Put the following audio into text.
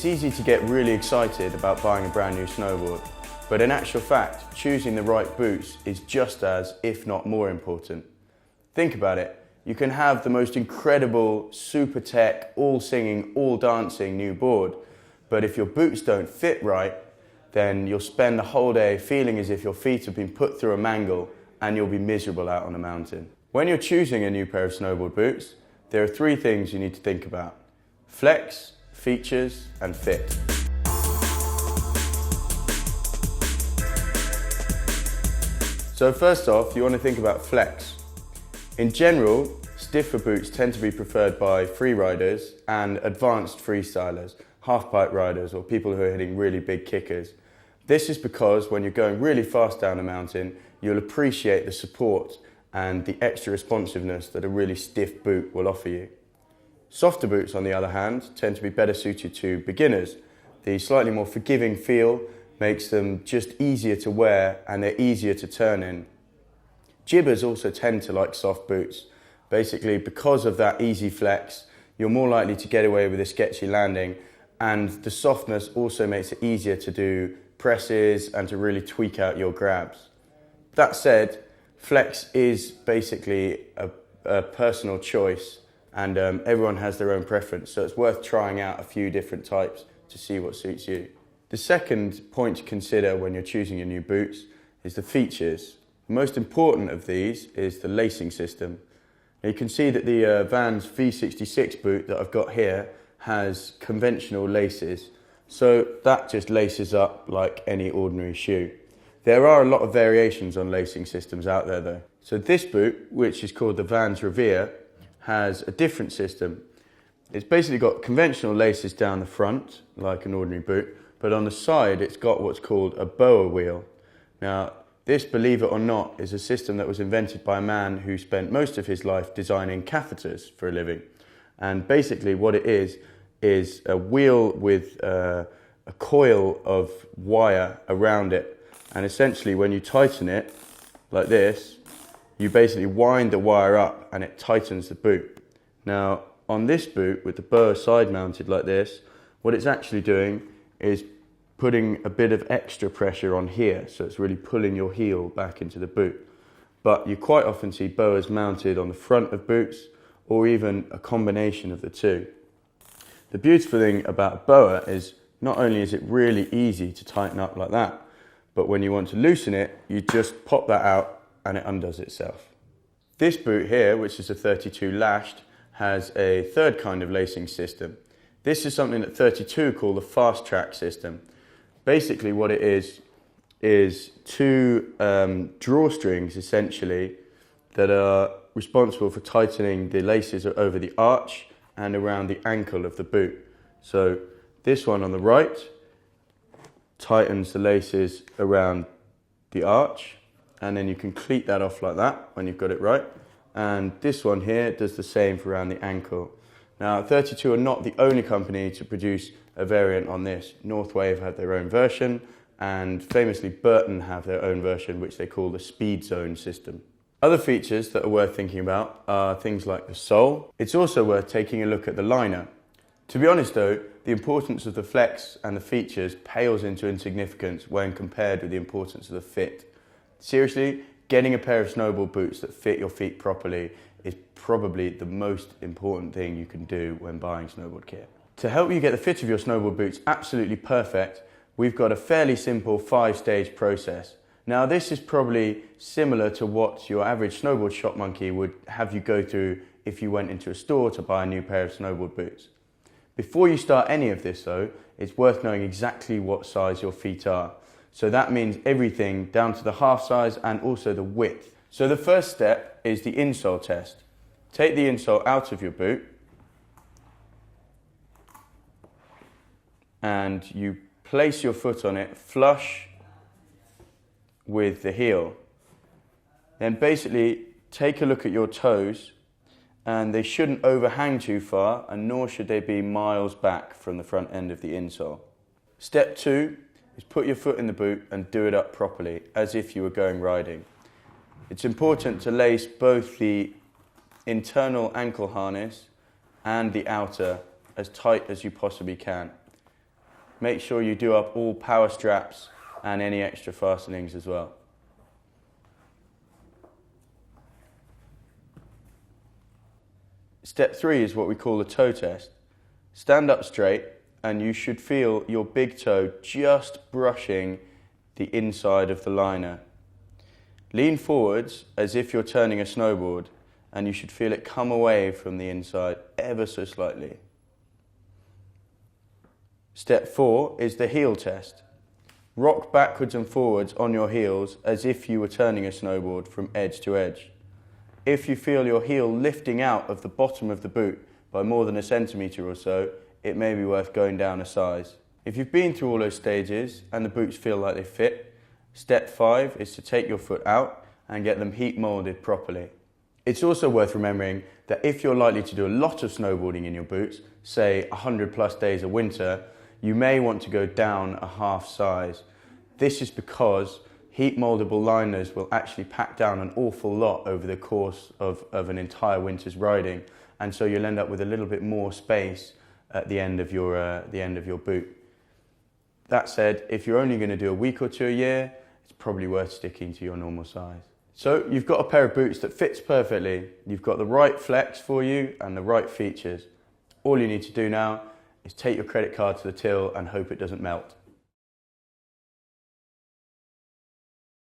It's easy to get really excited about buying a brand new snowboard, but in actual fact, choosing the right boots is just as, if not more important. Think about it. You can have the most incredible, super tech, all singing, all dancing new board, but if your boots don't fit right, then you'll spend the whole day feeling as if your feet have been put through a mangle and you'll be miserable out on a mountain. When you're choosing a new pair of snowboard boots, there are three things you need to think about: flex, features, and fit. So first off, you want to think about flex. In general, stiffer boots tend to be preferred by freeriders and advanced freestylers, half-pipe riders, or people who are hitting really big kickers. This is because when you're going really fast down a mountain, you'll appreciate the support and the extra responsiveness that a really stiff boot will offer you. Softer boots, on the other hand, tend to be better suited to beginners. The slightly more forgiving feel makes them just easier to wear and they're easier to turn in. Jibbers also tend to like soft boots. Basically, because of that easy flex, you're more likely to get away with a sketchy landing, and the softness also makes it easier to do presses and to really tweak out your grabs. That said, flex is basically a personal choice, and everyone has their own preference, so it's worth trying out a few different types to see what suits you. The second point to consider when you're choosing your new boots is the features. The most important of these is the lacing system. Now you can see that the Vans V66 boot that I've got here has conventional laces, so that just laces up like any ordinary shoe. There are a lot of variations on lacing systems out there though. So this boot, which is called the Vans Revere, has a different system. It's basically got conventional laces down the front, like an ordinary boot, but on the side it's got what's called a boa wheel. Now this, believe it or not, is a system that was invented by a man who spent most of his life designing catheters for a living. And basically what it is a wheel with a coil of wire around it. And essentially when you tighten it like this, you basically wind the wire up and it tightens the boot. Now on this boot with the boa side mounted like this, what it's actually doing is putting a bit of extra pressure on here, so it's really pulling your heel back into the boot. But you quite often see boas mounted on the front of boots, or even a combination of the two. The beautiful thing about a boa is not only is it really easy to tighten up like that, but when you want to loosen it, you just pop that out and it undoes itself. This boot here, which is a 32 lashed, has a third kind of lacing system. This is something that 32 call the fast track system. Basically what it is two drawstrings essentially that are responsible for tightening the laces over the arch and around the ankle of the boot. So this one on the right tightens the laces around the arch, and then you can cleat that off like that when you've got it right. And this one here does the same for around the ankle. Now 32 are not the only company to produce a variant on this. Northwave have their own version, and famously Burton have their own version, which they call the Speed Zone system. Other features that are worth thinking about are things like the sole. It's also worth taking a look at the liner. To be honest though, the importance of the flex and the features pales into insignificance when compared with the importance of the fit. Seriously, getting a pair of snowboard boots that fit your feet properly is probably the most important thing you can do when buying snowboard kit. To help you get the fit of your snowboard boots absolutely perfect, we've got a fairly simple 5-stage process. Now this is probably similar to what your average snowboard shop monkey would have you go through if you went into a store to buy a new pair of snowboard boots. Before you start any of this though, it's worth knowing exactly what size your feet are. So that means everything down to the half size and also the width. So the first step is the insole test. Take the insole out of your boot and you place your foot on it flush with the heel. Then basically take a look at your toes, and they shouldn't overhang too far, and nor should they be miles back from the front end of the insole. Step 2 is put your foot in the boot and do it up properly, as if you were going riding. It's important to lace both the internal ankle harness and the outer as tight as you possibly can. Make sure you do up all power straps and any extra fastenings as well. Step 3 is what we call the toe test. Stand up straight and you should feel your big toe just brushing the inside of the liner. Lean forwards as if you're turning a snowboard and you should feel it come away from the inside ever so slightly. Step 4 is the heel test. Rock backwards and forwards on your heels as if you were turning a snowboard from edge to edge. If you feel your heel lifting out of the bottom of the boot by more than a centimetre or so, it may be worth going down a size. If you've been through all those stages and the boots feel like they fit, step 5 is to take your foot out and get them heat moulded properly. It's also worth remembering that if you're likely to do a lot of snowboarding in your boots, say 100+ days a winter, you may want to go down a half size. This is because heat moldable liners will actually pack down an awful lot over the course of an entire winter's riding, and so you'll end up with a little bit more space at the end of your boot. That said, if you're only going to do a week or two a year, it's probably worth sticking to your normal size. So you've got a pair of boots that fits perfectly. You've got the right flex for you and the right features. All you need to do now is take your credit card to the till and hope it doesn't melt.